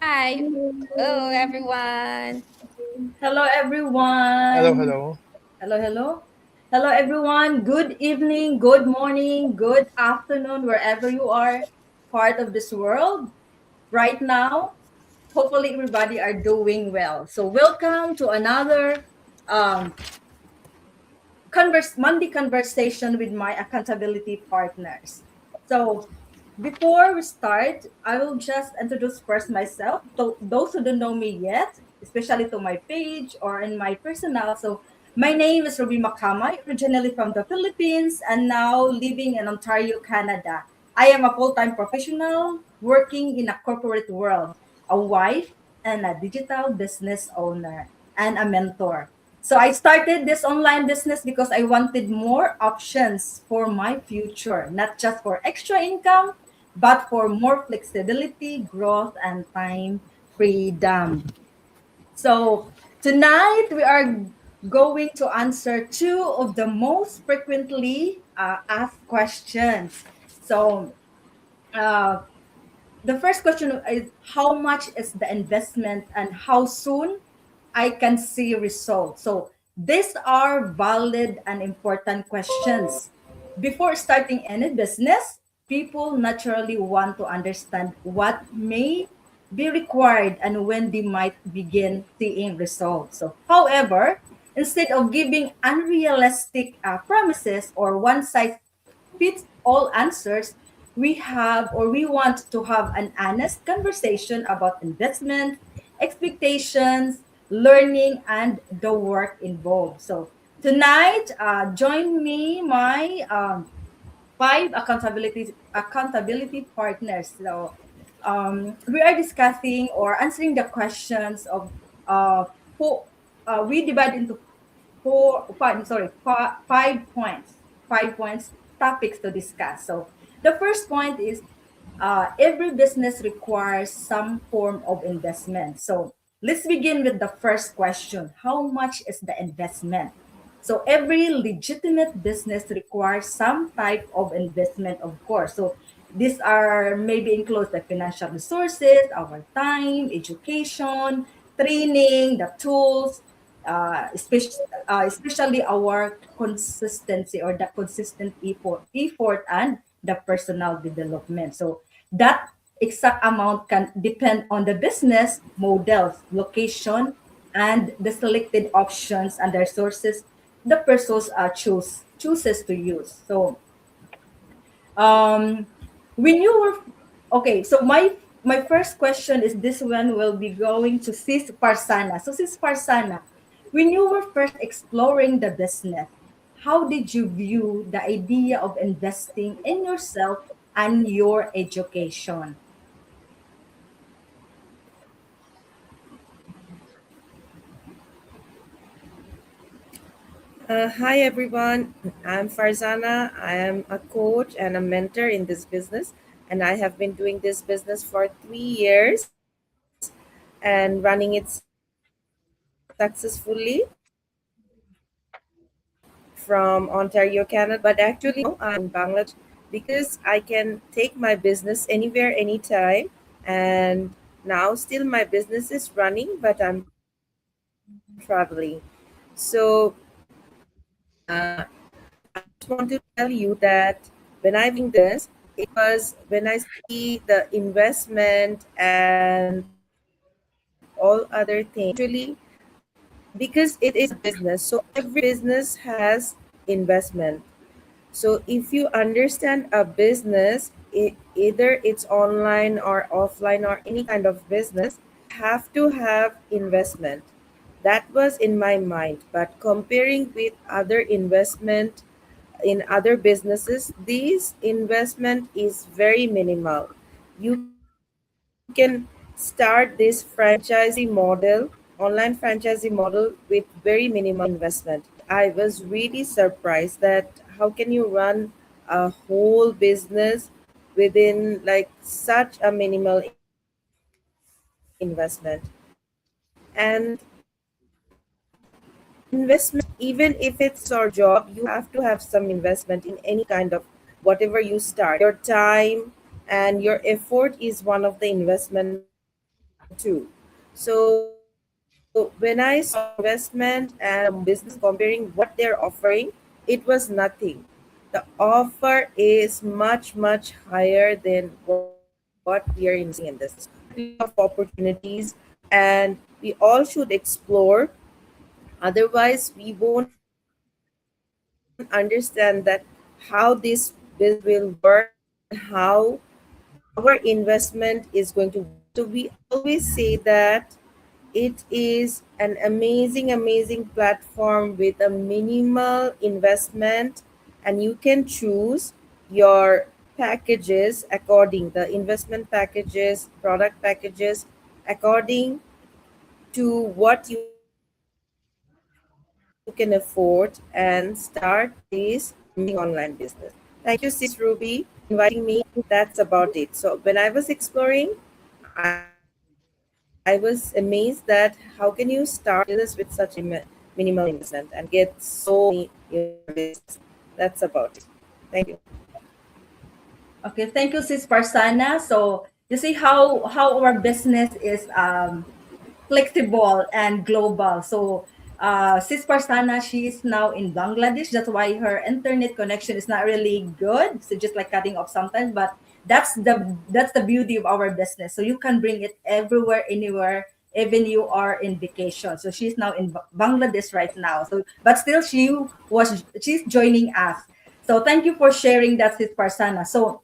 Hi. Hello, everyone. Hello, Hello, everyone. hello. Hello, hello. Hello, everyone. Good evening, good morning, good afternoon, wherever you are, part of this world right now. Hopefully, everybody are doing well. So, welcome to another um, Monday conversation with my accountability partners. So, before we start, I will just introduce first myself. To those who don't know me yet, especially to my page or in my personal. So, my name is Ruby Makamay, originally from the Philippines and now living in Ontario, Canada. I am a full-time professional working in a corporate world, a wife, and a digital business owner, and a mentor. So I started this online business because I wanted more options for my future, not just for extra income, but for more flexibility, growth, and time freedom. So tonight we are going to answer two of the most frequently asked questions. So uh, the first question is how much is the investment and how soon I can see results. So these are valid and important questions. Before starting any business, people naturally want to understand what may be required and when they might begin seeing results. So, however, instead of giving unrealistic promises or one size fits all answers, we want to have an honest conversation about investment, expectations, learning, and the work involved. So tonight, join me, my five accountability partners. So we are discussing or answering the questions of who we divide into five points, 5 points, topics to discuss. So the first point is every business requires some form of investment. So let's begin with the first question. How much is the investment? So every legitimate business requires some type of investment, of course. So these are maybe includes the financial resources, our time, education, training, the tools, especially our consistency or the consistent effort and the personal development. So that exact amount can depend on the business models, location, and the selected options and the resources the persons chooses to use. So um, when you were okay, so my first question is this one will be going to Sis Parsana. So Sis Parsana, when you were first exploring the business, how did you view the idea of investing in yourself and your education? Hi everyone, I'm Farzana. I am a coach and a mentor in this business, and I have been doing this business for 3 years and running it successfully from Ontario, Canada. But actually, now I'm in Bangladesh because I can take my business anywhere, anytime, and now still my business is running, but I'm traveling. So I just want to tell you that when I was doing this, it was when I see the investment and all other things. Actually, because it is a business, so every business has investment. So if you understand a business, either it's online or offline or any kind of business, you have to have investment. That was in my mind. But comparing with other investment in other businesses, this investment is very minimal. You can start this franchisee model, online franchisee model, with very minimal investment. I was really surprised that how can you run a whole business within like such a minimal investment. And investment, even if it's your job, you have to have some investment in any kind of whatever you start. Your time and your effort is one of the investment that you have to have. too. So when I saw investment and business comparing what they're offering, it was nothing. The offer is much, much higher than what we are investing in this. Plenty of opportunities, and we all should explore. Otherwise, we won't understand that how this business will work and how our investment is going to work. So we always say that it is an amazing, amazing platform with a minimal investment, and you can choose your packages according the investment packages, product packages according to what you can afford and start this amazing online business. Thank you, Sis Ruby, for inviting me. That's about it. So when I was exploring, I was amazed that how can you start a business with such a minimal investment and get so many in your business. That's about it. Thank you. Okay, thank you, Sis Parsana. So you see how our business is flexible and global. So Sis Parsana, she is now in Bangladesh. That's why her internet connection is not really good. So just like cutting off sometimes, but that's the beauty of our business. So you can bring it everywhere, anywhere, even you are in vacation. So she's now in Bangladesh right now. So but still she's joining us. So thank you for sharing that, Sis Parsana. So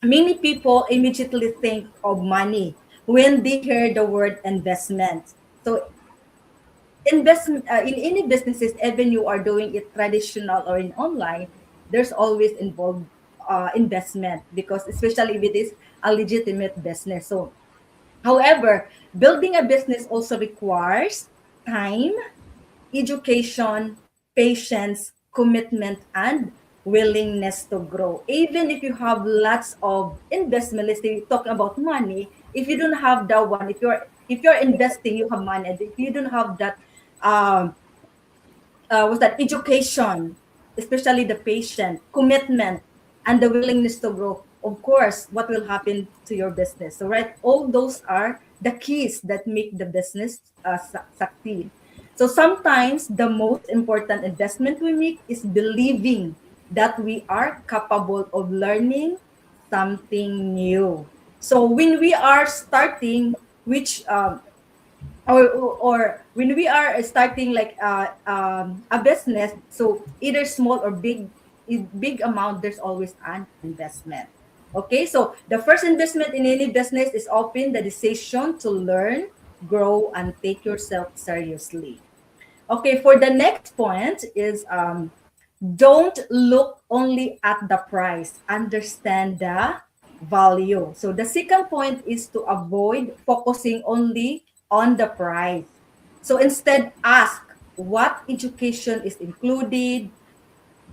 many people immediately think of money when they hear the word investment. So investment in any businesses, even you are doing it traditional or in online, there's always involved investment, because especially if it is a legitimate business. So however, building a business also requires time, education, patience, commitment, and willingness to grow. Even if you have lots of investment, let's say talking about money, if you don't have that one, if you're investing, you have money. And if you don't have that, um, was that education, especially the patient, commitment, and the willingness to grow. Of course, what will happen to your business? So, right, all those are the keys that make the business succeed. So, sometimes the most important investment we make is believing that we are capable of learning something new. So, when we are starting, which or when we are starting like a business, so either small or big amount, there's always an investment. Okay, so the first investment in any business is often the decision to learn, grow, and take yourself seriously. Okay, for the next point is don't look only at the price, understand the value. So the second point is to avoid focusing only on the price. So instead, ask what education is included.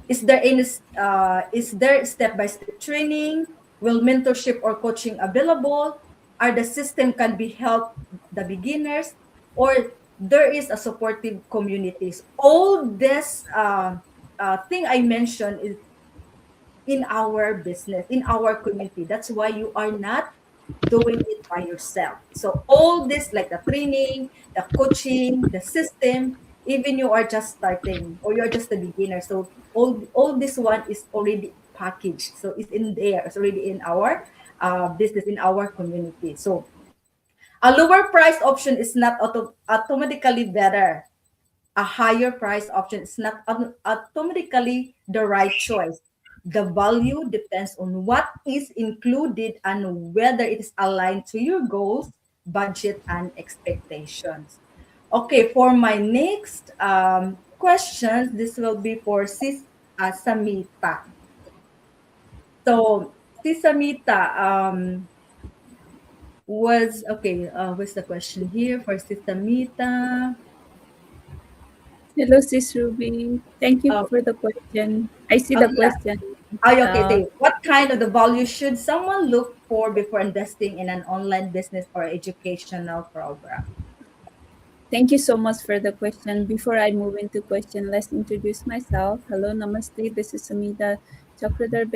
Is there step-by-step training? Will mentorship or coaching available? Are the system can be help the beginners, or there is a supportive communities? All this thing I mentioned is in our business, in our community. That's why you are not doing it by yourself. So all this, like the training, the coaching, the system, even you are just starting or you're just a beginner. So all this one is already packaged. So it's in there. It's already in our business, in our community. So a lower price option is not automatically better. A higher price option is not automatically the right choice. The value depends on what is included and whether it is aligned to your goals, budget, and expectations. Okay, for my next question, this will be for Sis Samita. So, Sis Samita, was okay. What's the question here for Sis Samita? Hello, Sis Ruby. Thank you Uh, for the question. I see the okay, yeah. question. Okay, Uh, say, what kind of the value should someone look for before investing in an online business or educational program? Thank you so much for the question. Before I move into question, let's introduce myself. Hello, namaste. This is Samita Chakradar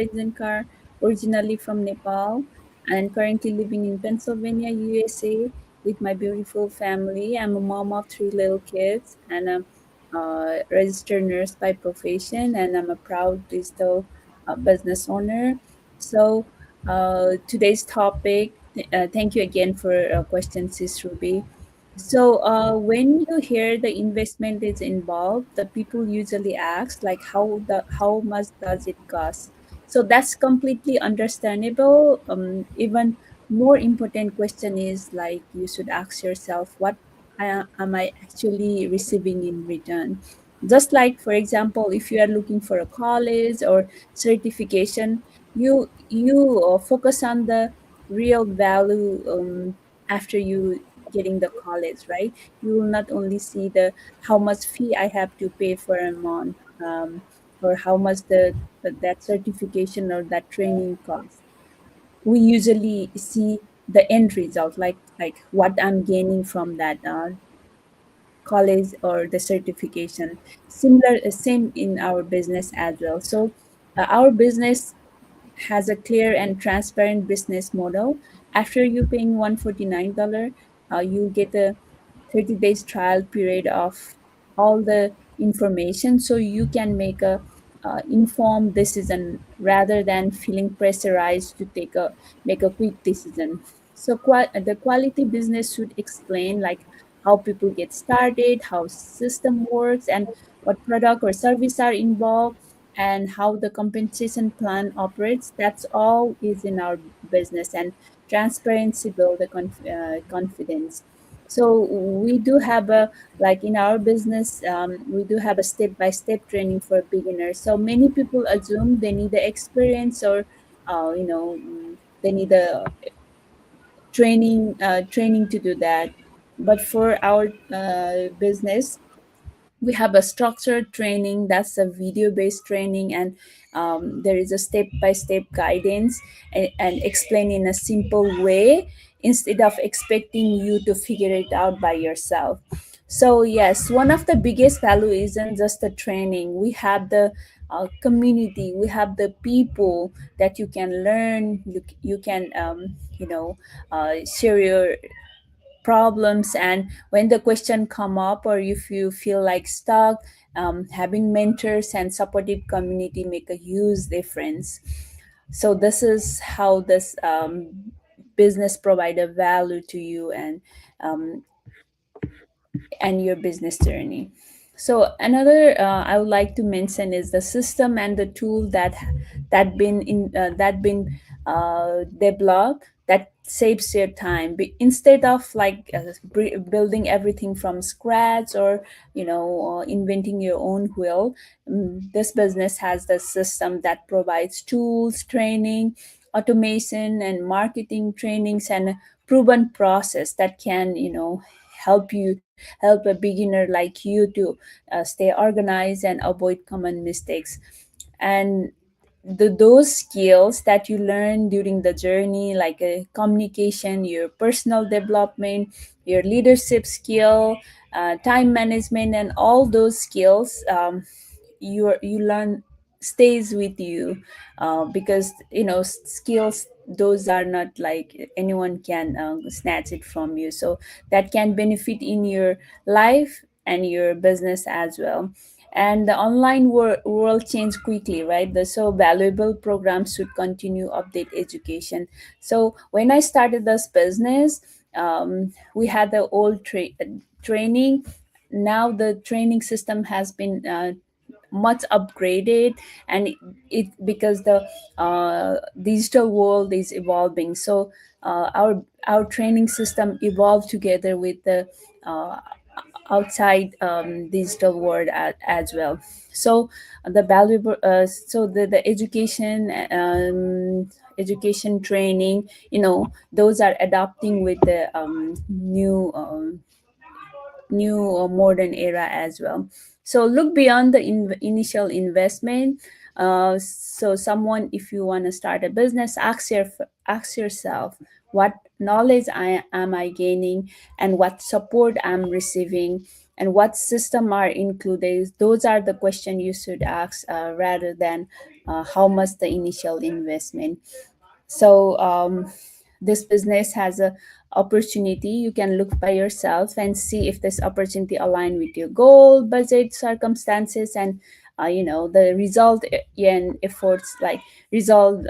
originally from Nepal and currently living in Pennsylvania, USA. with my beautiful family. I'm a mom of three little kids, and I'm a registered nurse by profession, and I'm a proud digital business owner. So, today's topic, thank you again for questions, Sis Ruby. So, when you hear the investment is involved, the people usually ask, like, how much does it cost? So that's completely understandable. Even more important question is like you should ask yourself, what am I actually receiving in return? Just like, for example, if you are looking for a college or certification, you focus on the real value after you getting the college, right? You will not only see the how much fee I have to pay for a month, or how much that certification or that training costs. We usually see the end result, like what I'm gaining from that college or the certification. Similar, same in our business as well. So our business has a clear and transparent business model. After you paying $149, you get a 30 days trial period of all the information, so you can make a informed decision rather than feeling pressurized to make a quick decision. So the quality business should explain like how people get started, how system works, and what product or service are involved, and how the compensation plan operates. That's all is in our business, and transparency build the confidence. So we do have a, like in our business, we do have a step by step training for beginners. So many people assume they need the experience, or they need a training to do that. But for our business, we have a structured training, that's a video based training, and there is a step by step guidance, and explain in a simple way instead of expecting you to figure it out by yourself. So yes, one of the biggest value isn't just the training. We have the community, we have the people that you can learn, you can share your problems, and when the question come up or if you feel like stuck, having mentors and supportive community make a huge difference. So this is how this business provide a value to you, um, and your business journey. So another I would like to mention is the system and the tool that been developed that saves your time. Instead of like building everything from scratch, or inventing your own wheel, this business has the system that provides tools, training, automation, and marketing trainings, and a proven process that can help you help a beginner like you to stay organized and avoid common mistakes. And those skills that you learn during the journey, like communication, your personal development, your leadership skill, time management, and all those skills, you learn stays with you, because skills, those are not like anyone can snatch it from you. So that can benefit in your life and your business as well. And the online world changed quickly, right? So valuable programs should continue update education. So when I started this business, we had the old training. Now the training system has been much upgraded, and it because the digital world is evolving. So our training system evolved together with the uh, outside digital world as well. So the valuable so the education training, those are adapting with the new modern era as well. So look beyond the initial investment. So someone, if you want to start a business, ask yourself, what knowledge am I gaining, and what support I'm receiving, and what system are included. Those are the question you should ask, rather than how much the initial investment. So this business has a opportunity, you can look by yourself and see if this opportunity align with your goal, budget, circumstances, and the result and efforts. Like result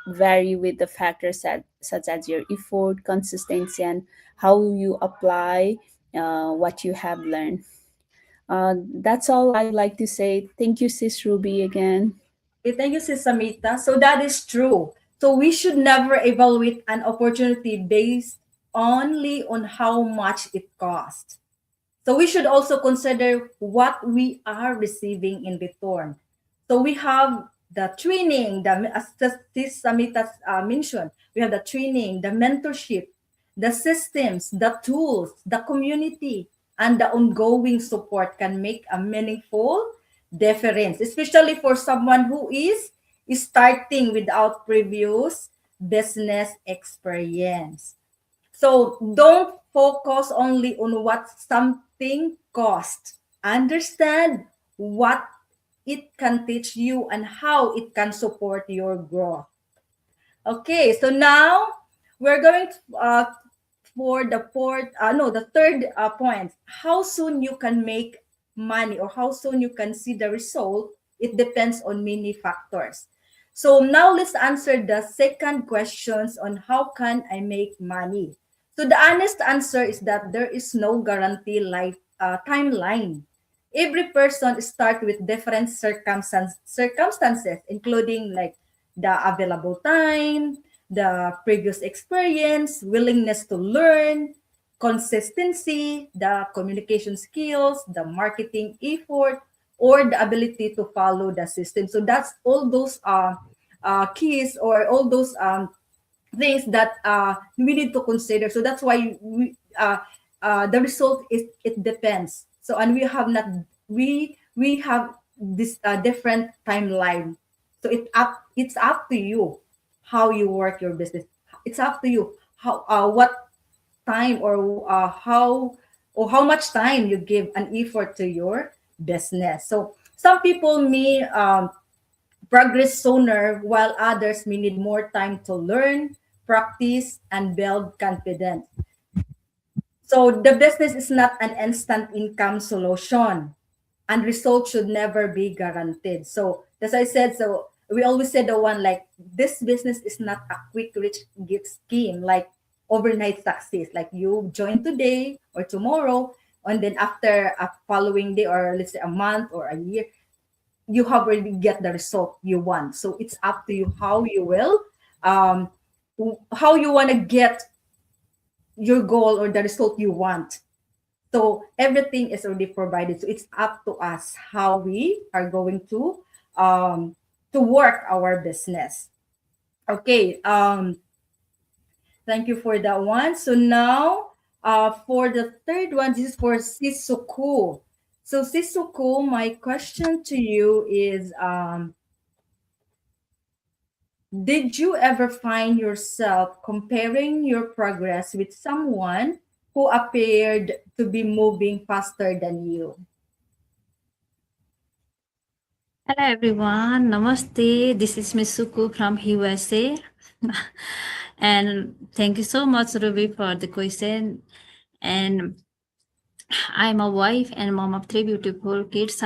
vary with the factors such as your effort, consistency, and how you apply what you have learned. That's all I'd like to say. Thank you, Sis Ruby, again. Okay, thank you, Sis Samita. So that is true. So we should never evaluate an opportunity based only on how much it costs. So we should also consider what we are receiving in return. So we have the training, as Sis Samita mentioned, we have the training, the mentorship, the systems, the tools, the community, and the ongoing support can make a meaningful difference, especially for someone who is starting without previous business experience. So don't focus only on what something costs. Understand what it can teach you and how it can support your growth. Okay, so now we're going for the third point. How soon you can make money or how soon you can see the result, it depends on many factors. So now let's answer the second questions on how can I make money. So the honest answer is that there is no guarantee timeline. Every person start with different circumstances, including like the available time, the previous experience, willingness to learn, consistency, the communication skills, the marketing effort, or the ability to follow the system. So that's all those keys or all those things that we need to consider. So that's why the result is it depends. So and we have this different timeline. So it's up to you how you work your business. It's up to you how what time or how much time you give an effort to your business. So some people may progress sooner, while others may need more time to learn, practice, and build confidence. So the business is not an instant income solution, and results should never be guaranteed. So as I said, so we always say the one like this business is not a quick rich gift scheme like overnight success. Like you join today or tomorrow, and then after a following day or let's say a month or a year, you have already get the result you want. So it's up to you how you will um how you want to get your goal or the result you want. So everything is already provided. So it's up to us how we are going to work our business. Okay. Thank you for that one. So now for the third one, this is for Sisuku. So Sisuku, my question to you is did you ever find yourself comparing your progress with someone who appeared to be moving faster than you? Hello everyone, Namaste. This is Misuku from USA. And thank you so much, Ruby, for the question. And I'm a wife and mom of three beautiful kids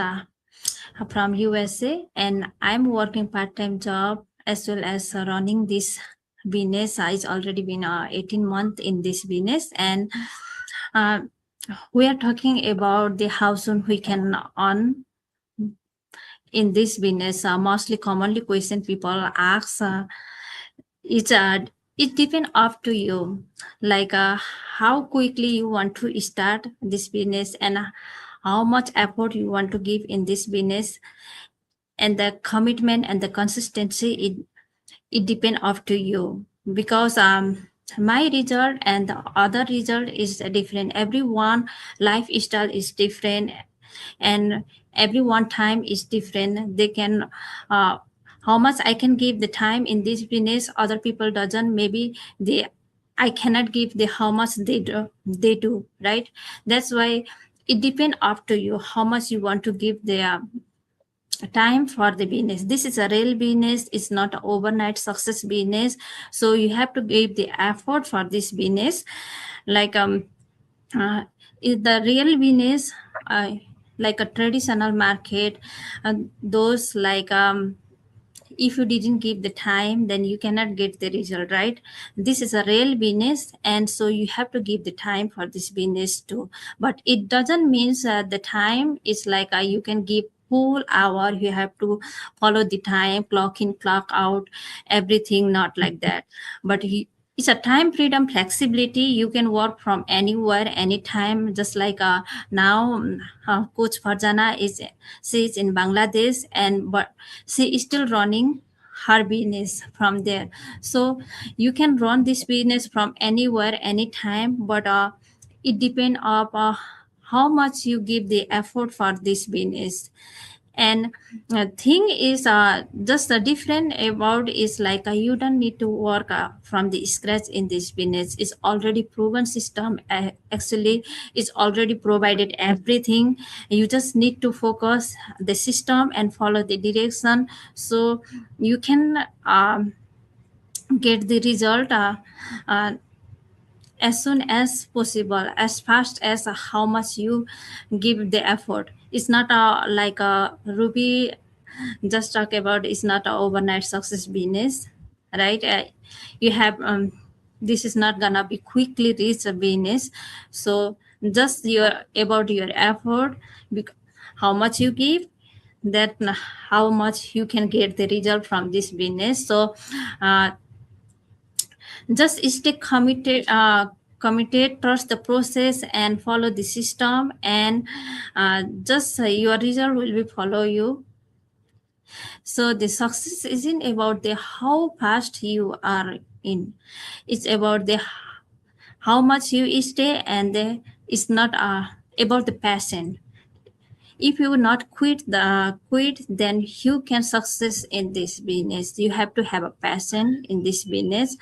from USA, and I'm working part-time job as well as running this business. It's already been 18 months in this business, and we are talking about the how soon we can earn in this business. Mostly commonly question people ask it's it depends up to you, like how quickly you want to start this business and how much effort you want to give in this business, and the commitment and the consistency it depends up to you, because my result and the other result is different. Everyone lifestyle is different, and everyone time is different. They can how much I can give the time in this business, other people doesn't. Maybe I cannot give the how much they do, right? That's why it depends up to you how much you want to give time for the business. This is a real business. It's not an overnight success business. So you have to give the effort for this business. Like is the real business, like a traditional market, those like if you didn't give the time, then you cannot get the result, right? This is a real business, and so you have to give the time for this business too. But it doesn't mean the time is like you can give full hour, you have to follow the time, clock in, clock out, everything, not like that. But it's a time freedom, flexibility. You can work from anywhere, anytime. Just like now, Coach Farjana she's in Bangladesh, and but she is still running her business from there. So you can run this business from anywhere, anytime, but it depends on how much you give the effort for this business. And thing is just the different about is like you don't need to work from the scratch in this business. It's already proven system. Actually, it's already provided everything. You just need to focus the system and follow the direction, so you can get the result uh, as soon as possible, as fast as how much you give the effort. It's not like a Ruby just talk about. It's not a overnight success business, right? You have this is not gonna be quickly reach a business. So just your about your effort, how much you give, that how much you can get the result from this business. So uh, just stay committed, trust the process, and follow the system, and just your result will be follow you. So the success isn't about the how fast you are in. It's about the how much you stay, and it's not about the passion. If you not quit, then you can success in this business. You have to have a passion in this business.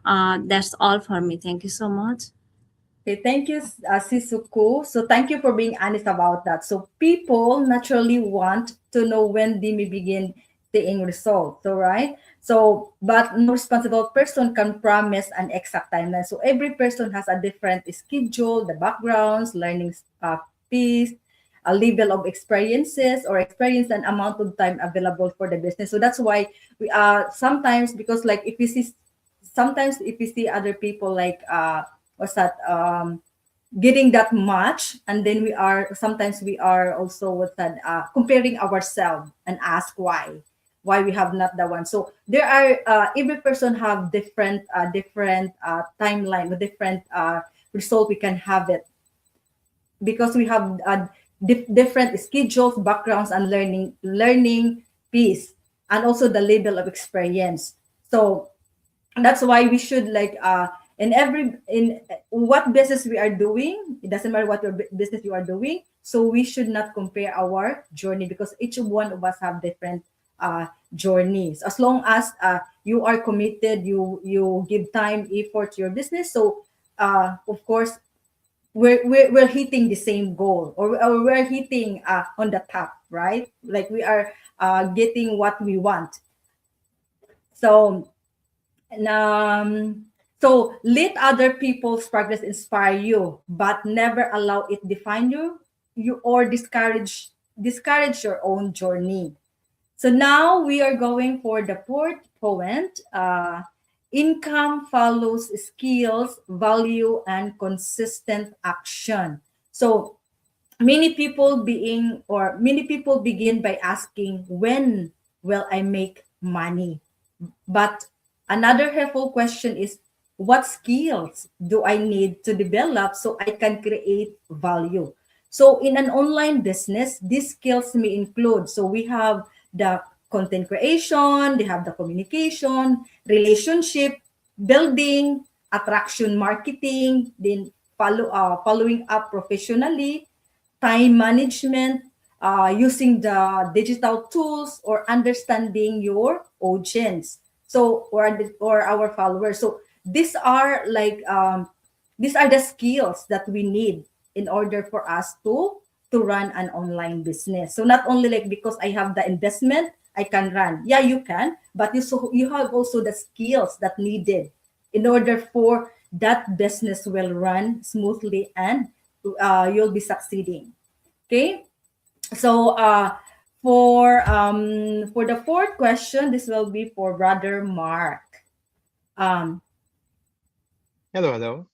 That's all for me. Thank you so much. Okay, thank you, Sisuku. So thank you for being honest about that. So people naturally want to know when they may begin seeing results. So right. So, but no responsible person can promise an exact timeline. So every person has a different schedule, the backgrounds, learning piece, a level of experiences or experience and amount of time available for the business. So that's why we sometimes, because like if we see sometimes if we see other people like what's that getting that much, and then we are sometimes we are also what's that comparing ourselves and ask why we have not that one. So there are every person have different timeline with different result we can have it, because we have different schedules, backgrounds, and learning piece, and also the level of experience. So that's why we should like in what business we are doing, it doesn't matter what your business you are doing, so we should not compare our journey, because each one of us have different journeys. As long as you are committed, you give time, effort to your business, so of course we're hitting the same goal, or we're hitting on the top, right? Like we are getting what we want. So so let other people's progress inspire you, but never allow it define you or discourage your own journey. So now we are going for the fourth point. Income follows skills, value, and consistent action. So many people begin by asking, when will I make money? But another helpful question is, what skills do I need to develop so I can create value? So in an online business, these skills may include, so we have the content creation, they have the communication, relationship building, attraction marketing, then following up professionally, time management, using the digital tools, or understanding your audience. So or our followers. So these are the skills that we need in order for us to to run an online business. So not only like because I have the investment, I can run. Yeah, you can, but you have also the skills that needed in order for that business will run smoothly and you'll be succeeding. Okay. So for the fourth question, this will be for Brother Mark. Um, Hello, hello.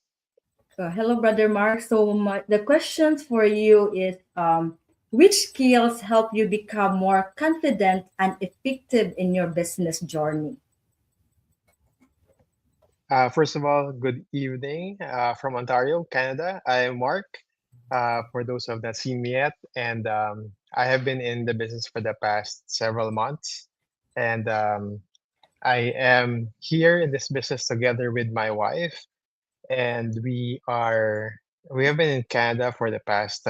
Hello, Brother Mark. So the questions for you is which skills help you become more confident and effective in your business journey? First of all, good evening from Ontario, Canada. I am Mark. For those who have not seen me yet, and I have been in the business for the past several months, and I am here in this business together with my wife, and we have been in Canada for the past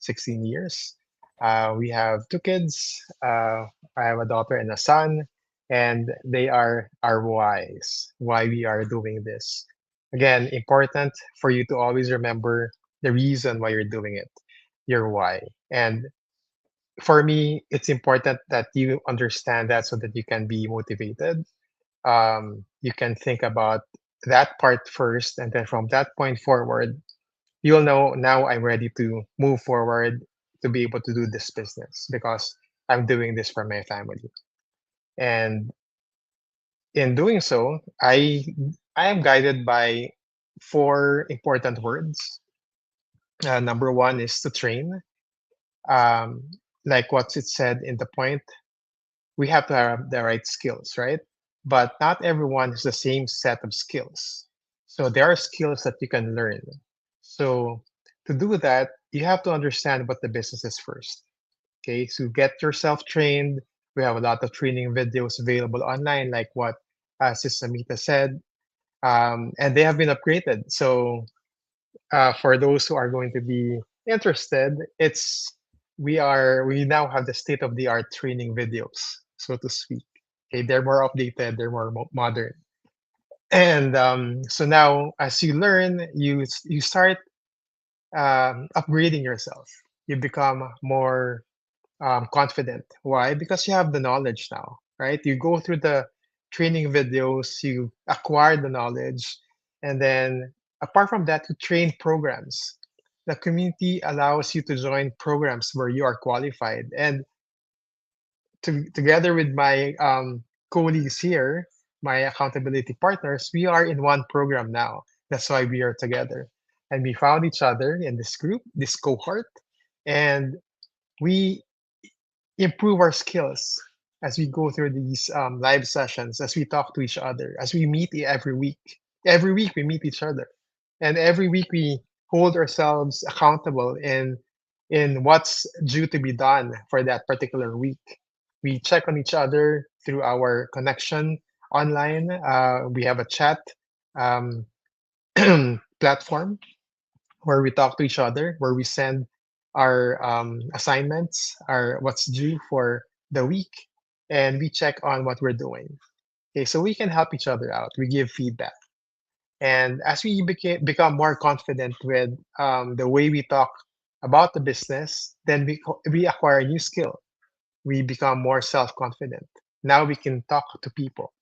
16 years. We have two kids. I have a daughter and a son, and they are our whys, why we are doing this. Again, important for you to always remember the reason why you're doing it, your why. And for me, it's important that you understand that so that you can be motivated. You can think about that part first, and then from that point forward, you'll know now I'm ready to move forward to be able to do this business because I'm doing this for my family. And in doing so, I am guided by four important words. Number one is to train. Um, like what it said in the point, we have to have the right skills, right? But not everyone has the same set of skills. So there are skills that you can learn. So to do that, you have to understand what the business is first. Okay, so get yourself trained. We have a lot of training videos available online, like what Sister Mita said, and they have been upgraded. So for those who are going to be interested, we now have the state of the art training videos, so to speak. Okay, they're more updated, they're more modern, and so now as you learn, you start upgrading yourself. You become more confident. Why? Because you have the knowledge now, right? You go through the training videos, you acquire the knowledge, and then apart from that, you train programs. The community allows you to join programs where you are qualified. And together with my colleagues here, my accountability partners, we are in one program now. That's why we are together. And we found each other in this group, this cohort, and we improve our skills as we go through these live sessions, as we talk to each other, as we meet every week. Every week we meet each other, and every week we hold ourselves accountable in what's due to be done for that particular week. We check on each other through our connection online. We have a chat um, platform where we talk to each other, where we send our assignments, our what's due for the week, and we check on what we're doing. Okay, so we can help each other out. We give feedback, and as we become more confident with the way we talk about the business, then we acquire a new skill. We become more self-confident. Now we can talk to people,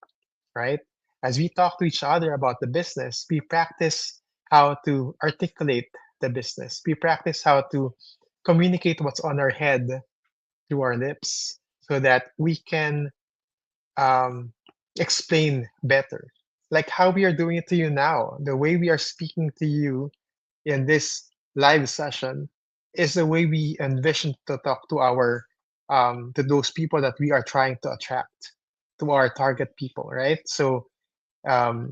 right? As we talk to each other about the business, we practice how to articulate the business. We practice how to communicate what's on our head through our lips so that we can um, explain better. Like how we are doing it to you now, the way we are speaking to you in this live session is the way we envision to talk to our to those people that we are trying to attract, to our target people, right? So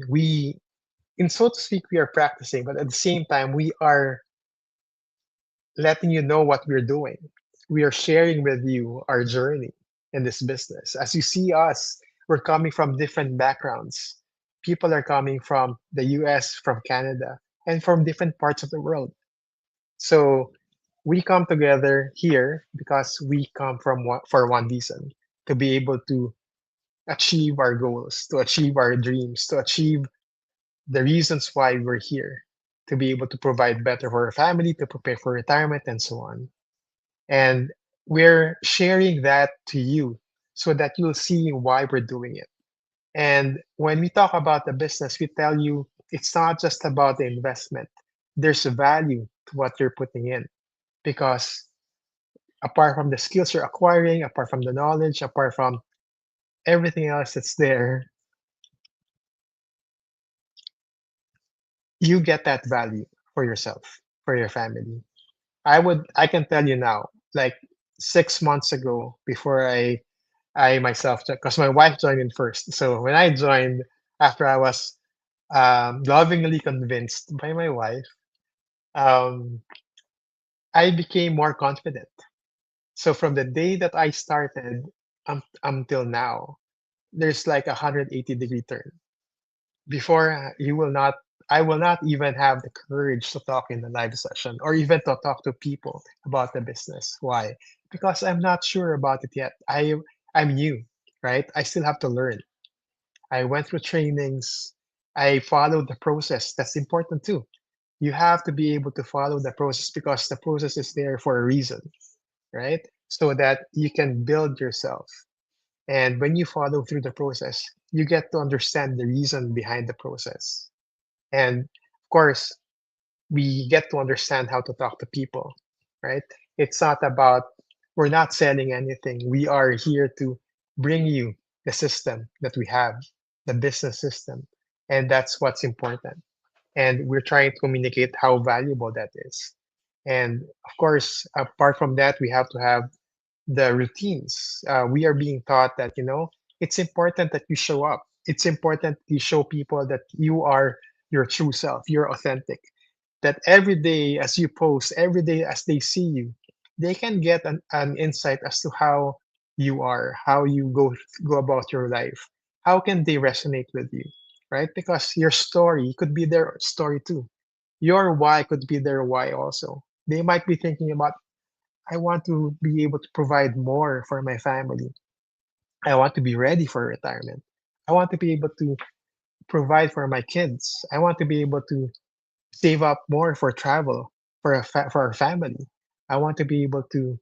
we, in so to speak, we are practicing, but at the same time, we are letting you know what we're doing. We are sharing with you our journey in this business. As you see us, we're coming from different backgrounds. People are coming from the US, from Canada, and from different parts of the world. So we come together here because we come from for one reason, to be able to achieve our goals, to achieve our dreams, to achieve the reasons why we're here, to be able to provide better for our family, to prepare for retirement, and so on. And we're sharing that to you so that you'll see why we're doing it. And when we talk about the business, we tell you it's not just about the investment. There's a value to what you're putting in because apart from the skills you're acquiring, apart from the knowledge, apart from everything else that's there, you get that value for yourself, for your family. I can tell you now, like 6 months ago, before I myself, because my wife joined in first. So when I joined, after I was lovingly convinced by my wife, um, I became more confident. So from the day that I started until now, there's like a 180-degree turn. Before you will not, I will not even have the courage to talk in the live session or even to talk to people about the business. Why? Because I'm not sure about it yet. I'm new, right? I still have to learn. I went through trainings. I followed the process. That's important too. You have to be able to follow the process because the process is there for a reason, right? So that you can build yourself. And when you follow through the process, you get to understand the reason behind the process. And of course, we get to understand how to talk to people, right? It's not about, we're not selling anything. We are here to bring you the system that we have, the business system. And that's what's important. And we're trying to communicate how valuable that is. And of course, apart from that, we have to have the routines. We are being taught that, it's important that you show up. It's important you show people that you are your true self, you're authentic. That every day as you post, every day as they see you, they can get an insight as to how you are, how you go about your life. How can they resonate with you, right? Because your story could be their story too. Your why could be their why also. They might be thinking about, I want to be able to provide more for my family. I want to be ready for retirement. I want to be able to provide for my kids. I want to be able to save up more for travel for our family. I want to be able to,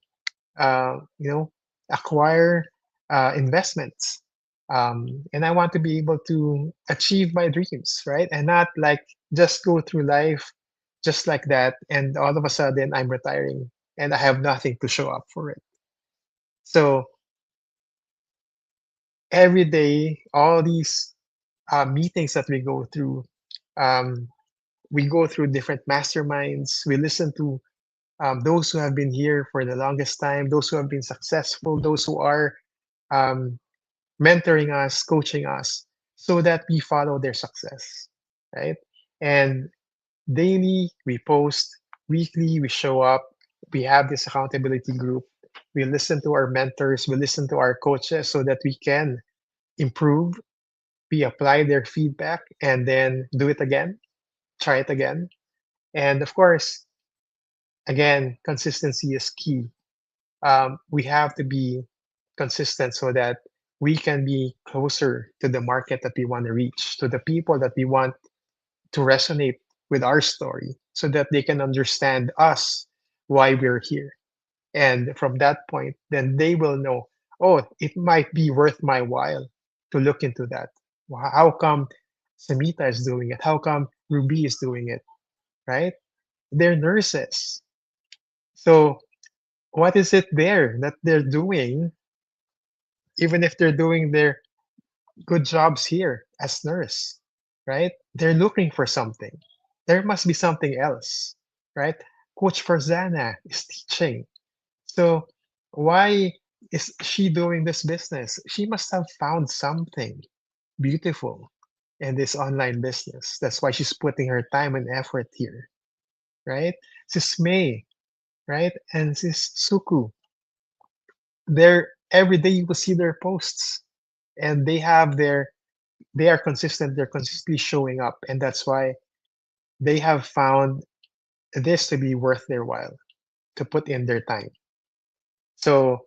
you know, acquire investments, and I want to be able to achieve my dreams, right? And not like just go through life just like that, and all of a sudden I'm retiring and I have nothing to show up for it. So every day, all these meetings that um, we go through different masterminds. We listen to those who have been here for the longest time, those who have been successful, those who are um, mentoring us, coaching us, so that we follow their success, right? And daily, we post, weekly, we show up, we have this accountability group, we listen to our mentors, we listen to our coaches so that we can improve, we apply their feedback, and then do it again, try it again. And of course, again, consistency is key. We have to be consistent so that we can be closer to the market that we want to reach, to the people that we want to resonate with our story, so that they can understand us, why we're here. And from that point, then they will know, oh, it might be worth my while to look into that. How come Samita is doing it? How come Ruby is doing it? Right? They're nurses. So what is it there that they're doing, even if they're doing their good jobs here as nurse, right? They're looking for something. There must be something else, right? Coach Farzana is teaching. So why is she doing this business? She must have found something beautiful in this online business. That's why she's putting her time and effort here, right? Sis May, right? And Sis Suku, they're every day you will see their posts and they are consistent, they're consistently showing up, and that's why they have found this to be worth their while to put in their time. So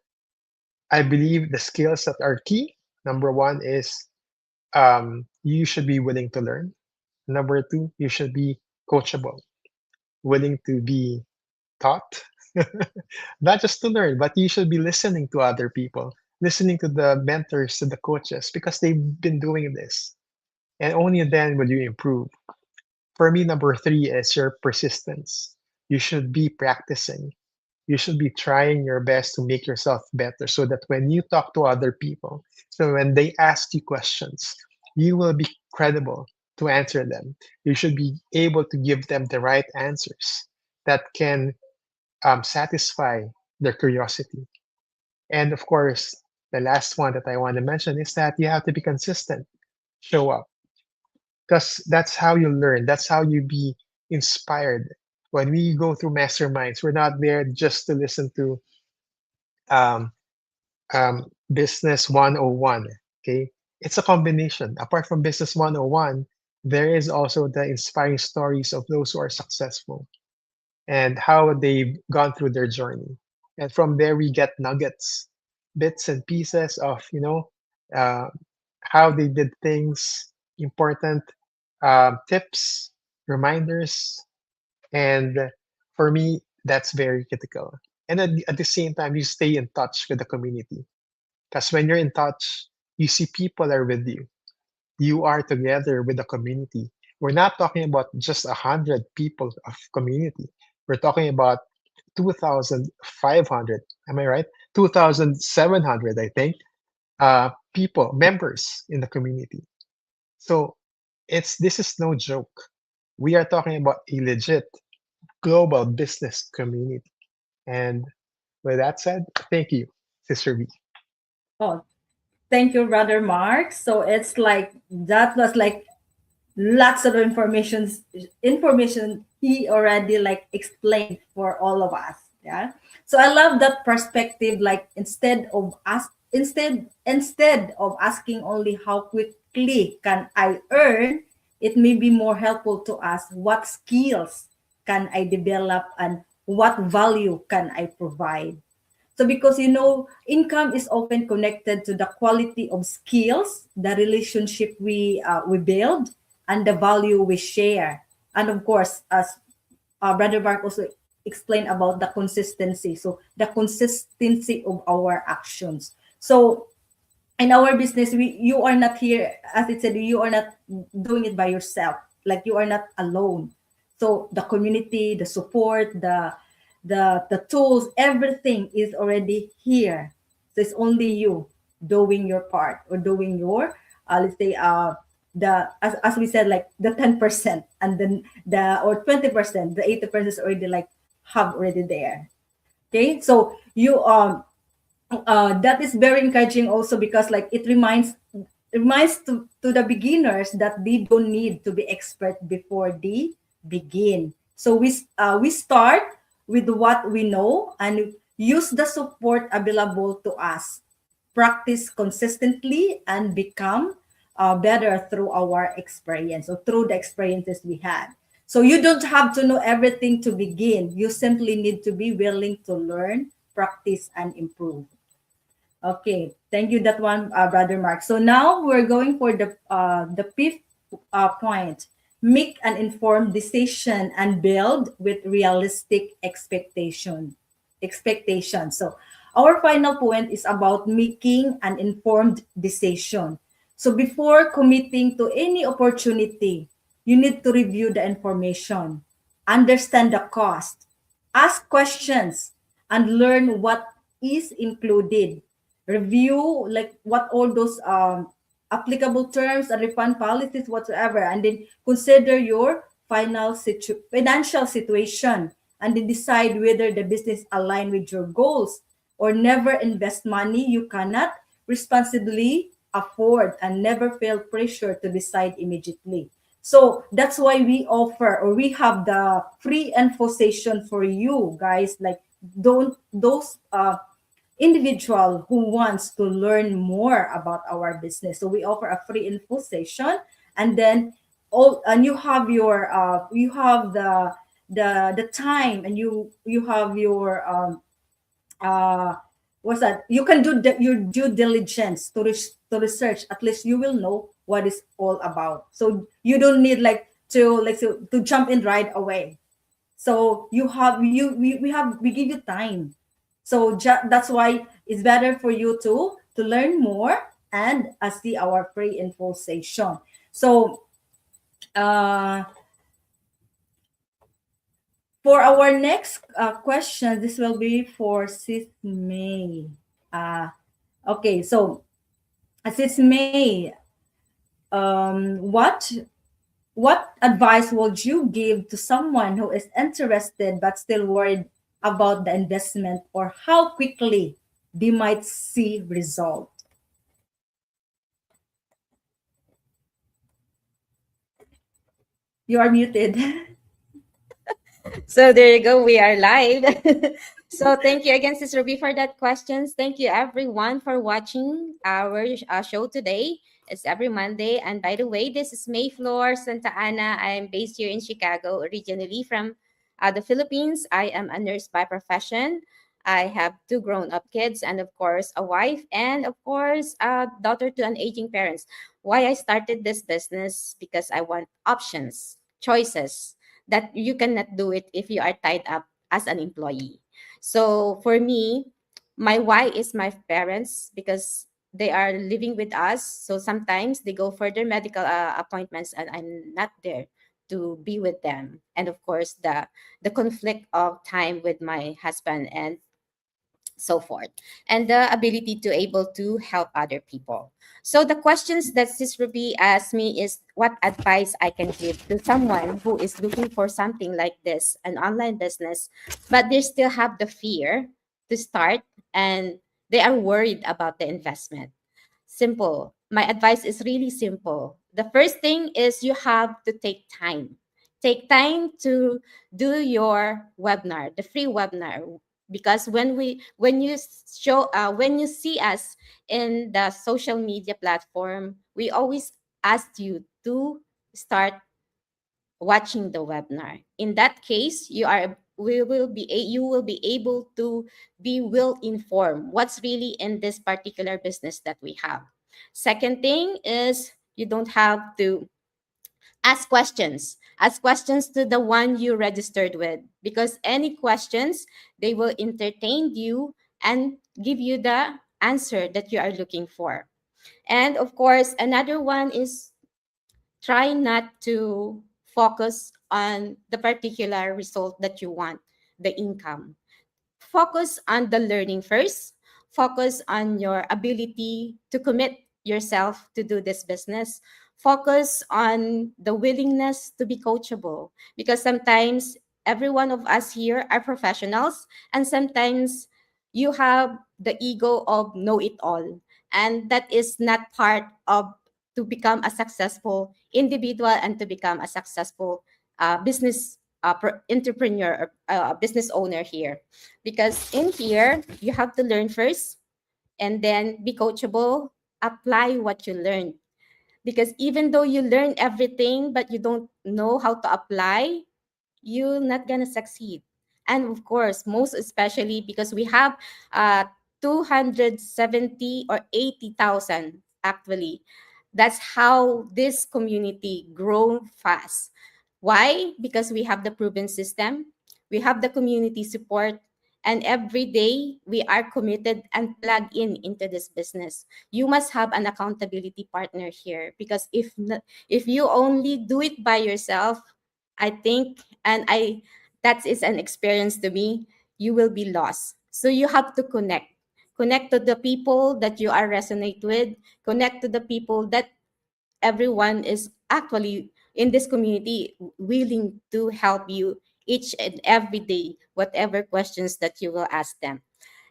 I believe the skills that are key, number one is you should be willing to learn. Number two, you should be coachable, willing to be taught. Not just to learn, but you should be listening to other people, listening to the mentors, to the coaches, because they've been doing this. And only then will you improve. For me, number three is your persistence. You should be practicing. You should be trying your best to make yourself better so that when you talk to other people, so when they ask you questions, you will be credible to answer them. You should be able to give them the right answers that can satisfy their curiosity. And of course, the last one that I want to mention is that you have to be consistent, show up, because that's how you learn, that's how you be inspired. When we go through masterminds, we're not there just to listen to um, business 101. Okay, it's a combination. Apart from business 101, there is also the inspiring stories of those who are successful and how they've gone through their journey. And from there, we get nuggets, bits and pieces of, uh, how they did things, important tips, reminders. And for me, that's very critical. And at the same time, you stay in touch with the community. Because when you're in touch, you see people are with you. You are together with the community. We're not talking about just 100 people of community. We're talking about 2,500. Am I right? 2,700, I think, people, members in the community. So this is no joke. We are talking about a legit global business community. And with that said, thank you, Sister V. Oh, thank you, Brother Mark. So it's like that was like lots of information he already like explained for all of us. Yeah. So I love that perspective. Like instead of asking only how quickly can I earn, it may be more helpful to ask what skills can I develop and what value can I provide. So because income is often connected to the quality of skills, the relationship we build, and the value we share. And of course, as Brother Mark also explained about the consistency. So the consistency of our actions. So in our business, you are not here, as it said, you are not doing it by yourself. Like you are not alone. So the community, the support, the tools, everything is already here. So it's only you doing your part or doing your let's say the as we said, like the 10%, and then the or 20%, the 80% is already like have already there. Okay, so you that is very encouraging also, because like it reminds to the beginners that they don't need to be expert before they begin. So we start with what we know and use the support available to us, practice consistently, and become better through our experience or through the experiences we had. So you don't have to know everything to begin. You simply need to be willing to learn, practice, and improve. Okay, thank you that one, Brother Mark. So now we're going for the fifth point: make an informed decision and build with realistic expectation. Expectation. So our final point is about making an informed decision. So before committing to any opportunity, you need to review the information, understand the cost, ask questions, and learn what is included. Review like what all those applicable terms and refund policies whatsoever, and then consider your financial situation, and then decide whether the business align with your goals, or never invest money you cannot responsibly afford, and never feel pressure to decide immediately. So that's why we offer, or we have the free info session for you guys, like don't those individual who wants to learn more about our business. So we offer a free info session, and then all and you have the time, and you have your uh what's that, you can do your due diligence to research. At least you will know what it's all about, so you don't need like to jump in right away. So we give you time. So that's why it's better for you to learn more and see our pre-info session. So uh, for our next question, this will be for Sis May. Uh, okay, so Sis May, what advice would you give to someone who is interested but still worried about the investment or how quickly they might see result? You are muted. So there you go. We are live. So thank you again, Sis Ruby, for that questions. Thank you everyone for watching our show today. It's every Monday. And by the way, this is Mayflower Santa Ana. I'm based here in Chicago, originally from the Philippines. I am a nurse by profession. I have two grown-up kids and of course a wife and of course a daughter to an aging parents. Why I started this business? Because I want options, choices that you cannot do it if you are tied up as an employee. So for me, my why is my parents because they are living with us. So sometimes they go for their medical appointments and I'm not there to be with them. And of course, the conflict of time with my husband and so forth, and the ability to able to help other people. So the questions that Sis Ruby asked me is what advice I can give to someone who is looking for something like this, an online business, but they still have the fear to start and they are worried about the investment. Simple. My advice is really simple. The first thing is you have to take time. Take time to do your webinar, the free webinar, because when you see us in the social media platform, we always ask you to start watching the webinar. In that case, you will be able to be well informed what's really in this particular business that we have. Second thing is you don't have to ask questions. Ask questions to the one you registered with because any questions they will entertain you and give you the answer that you are looking for. And of course, another one is try not to focus on the particular result that you want, the income. Focus on the learning first. Focus on your ability to commit yourself to do this business. Focus on the willingness to be coachable because sometimes every one of us here are professionals and sometimes you have the ego of know it all, and that is not part of to become a successful individual and to become a successful business entrepreneur or business owner here, because in here you have to learn first and then be coachable, apply what you learned, because even though you learn everything but you don't know how to apply, you're not gonna succeed. And of course, most especially because we have 270 or 80,000 actually. That's how this community grow fast. Why? Because we have the proven system, we have the community support, and every day we are committed and plug in into this business. You must have an accountability partner here because if you only do it by yourself, I think, and I that is an experience to me, you will be lost. So you have to connect to the people that you are resonate with, connect to the people that everyone is actually in this community willing to help you each and every day, whatever questions that you will ask them.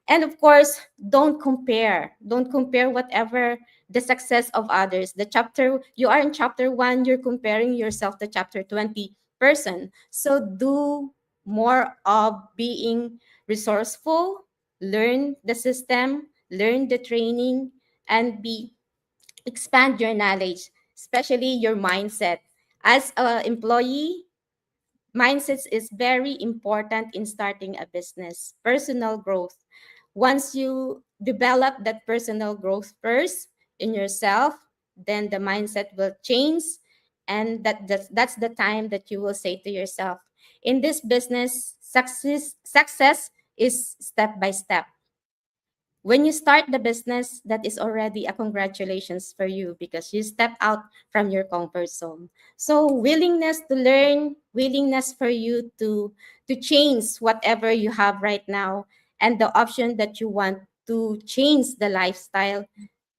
And of course, don't compare. Don't compare whatever the success of others. The chapter you are in chapter 1, you're comparing yourself to chapter 20 person. So do more of being resourceful, learn the system, learn the training, and be expand your knowledge, especially your mindset. As an employee, mindsets is very important in starting a business. Personal growth. Once you develop that personal growth first in yourself, then the mindset will change. And that's the time that you will say to yourself, In this business, success is step by step. When you start the business, that is already a congratulations for you because you step out from your comfort zone. So willingness to learn, willingness for you to change whatever you have right now, and the option that you want to change the lifestyle,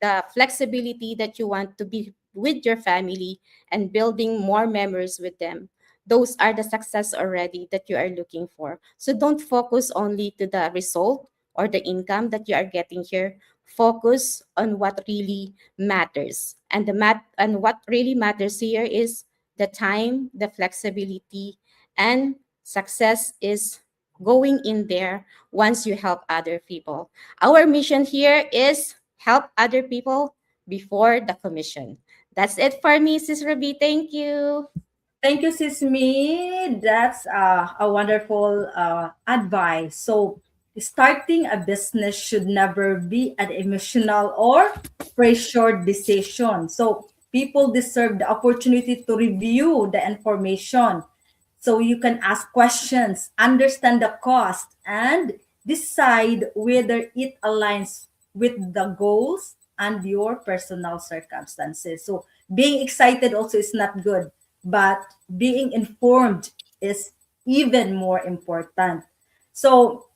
the flexibility that you want to be with your family and building more memories with them. Those are the success already that you are looking for. So don't focus only to the result or the income that you are getting here. Focus on what really matters. And what really matters here is the time, the flexibility, and success is going in there once you help other people. Our mission here is help other people before the commission. That's it for me, Sis Ruby. Thank you. Thank you, Sismi. That's a wonderful advice. So, starting a business should never be an emotional or pressured decision. So, people deserve the opportunity to review the information. So, you can ask questions, understand the cost, and decide whether it aligns with the goals and your personal circumstances. So, being excited also is not good, but being informed is even more important. So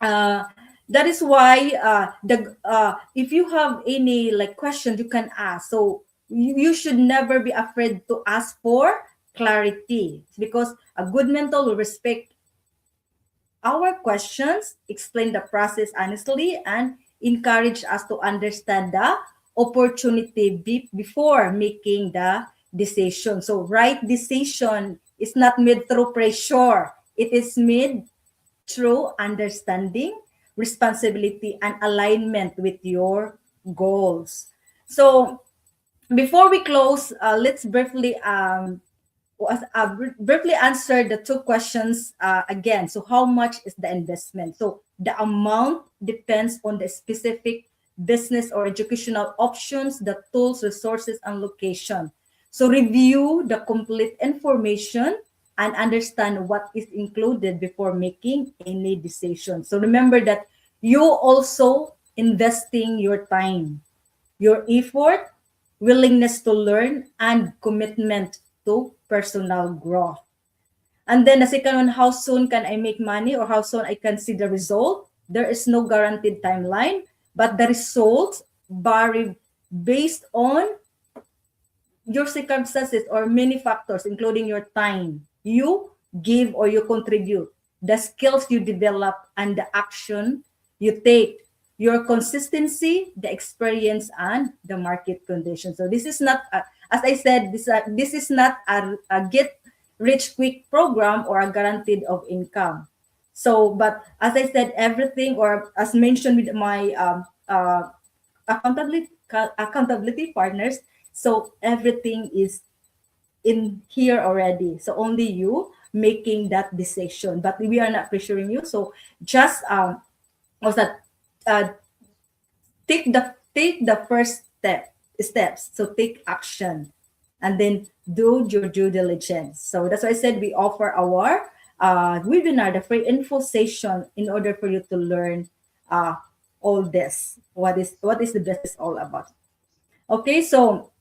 that is why the if you have any like question you can ask. So you should never be afraid to ask for clarity, because a good mentor will respect our questions, explain the process honestly, and encourage us to understand the opportunity before making the decision. So, right decision is not made through pressure, it is made through understanding, responsibility, and alignment with your goals. So, before we close, let's briefly answer the two questions again. So, how much is the investment? So, the amount depends on the specific business or educational options, the tools, resources, and location. So, review the complete information and understand what is included before making any decision. So, remember that you also investing your time, your effort, willingness to learn, and commitment to personal growth. And then the second one, how soon can I make money or how soon I can see the result? There is no guaranteed timeline, but the results vary based on your circumstances or many factors, including your time you give or you contribute, the skills you develop, and the action you take, your consistency, the experience, and the market conditions. So this is not, as I said, this is not a get rich quick program or a guaranteed of income. So, but as I said, everything, or as mentioned with my accountability partners, so everything is in here already. So only you making that decision, but we are not pressuring you. So just what's that? Uh, take the first steps. So take action, and then do your due diligence. So that's why I said we offer our webinar, the free info session, in order for you to learn all this. What is the business all about? Okay, so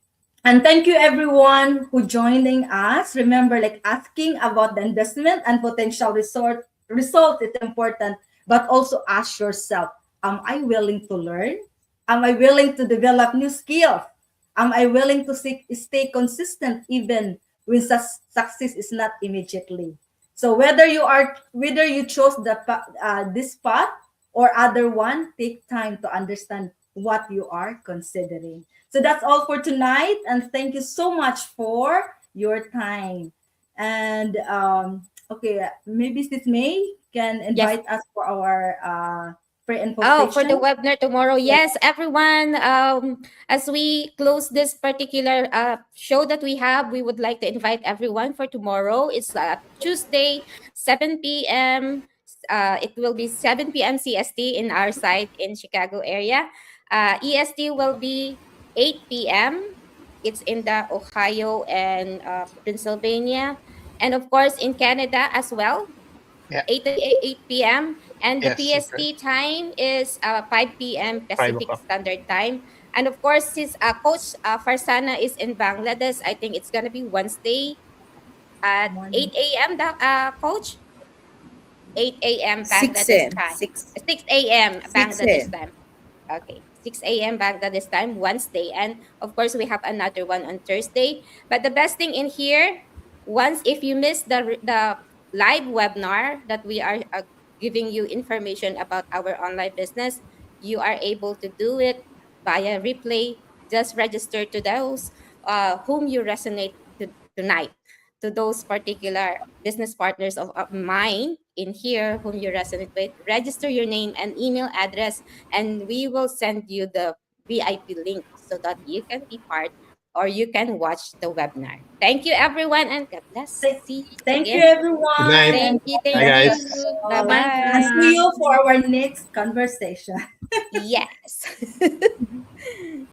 and thank you everyone who joining us. Remember, like asking about the investment and potential result is important, but also ask yourself, am I willing to learn? Am I willing to develop new skills? Am I willing to stay consistent even when success is not immediately? So whether you chose this path or other one, take time to understand what you are considering. So that's all for tonight, and thank you so much for your time. And okay, maybe Sis May can Yes. invite us for our pre-info Oh, for the session. webinar tomorrow. Yes, everyone. As we close this particular show that we have, we would like to invite everyone for tomorrow. It's Tuesday, 7 p.m. It will be 7 p.m. CST in our site in Chicago area. EST will be 8 p.m. It's in the Ohio and Pennsylvania. And of course, in Canada as well, Yeah. 8 p.m. And the Yes, that's right. PST time is 5 p.m. 5 Pacific o'clock. Standard Time. And of course, since Coach Farsana is in Bangladesh, I think it's going to be Wednesday at Morning. 8 a.m., Coach? 8 a.m. 6 Bangladesh a.m. time. 6 6 a.m. 6 Bangladesh a.m. time. Okay. 6 a.m. Bangladesh time, Wednesday. And of course, we have another one on Thursday. But the best thing in here, once if you miss the live webinar that we are giving you information about our online business, you are able to do it via replay. Just register to those whom you resonate tonight, to those particular business partners of mine in here whom you resonate with. Register your name and email address, and we will send you the VIP link so that you can be part or you can watch the webinar. Thank you, everyone, and God bless. Th- See you Thank you, again. Good everyone, night. and Thank you. God Bye, Thank bless you. us guys. Bye all. bye. And see Bye. you for our next conversation. Yes.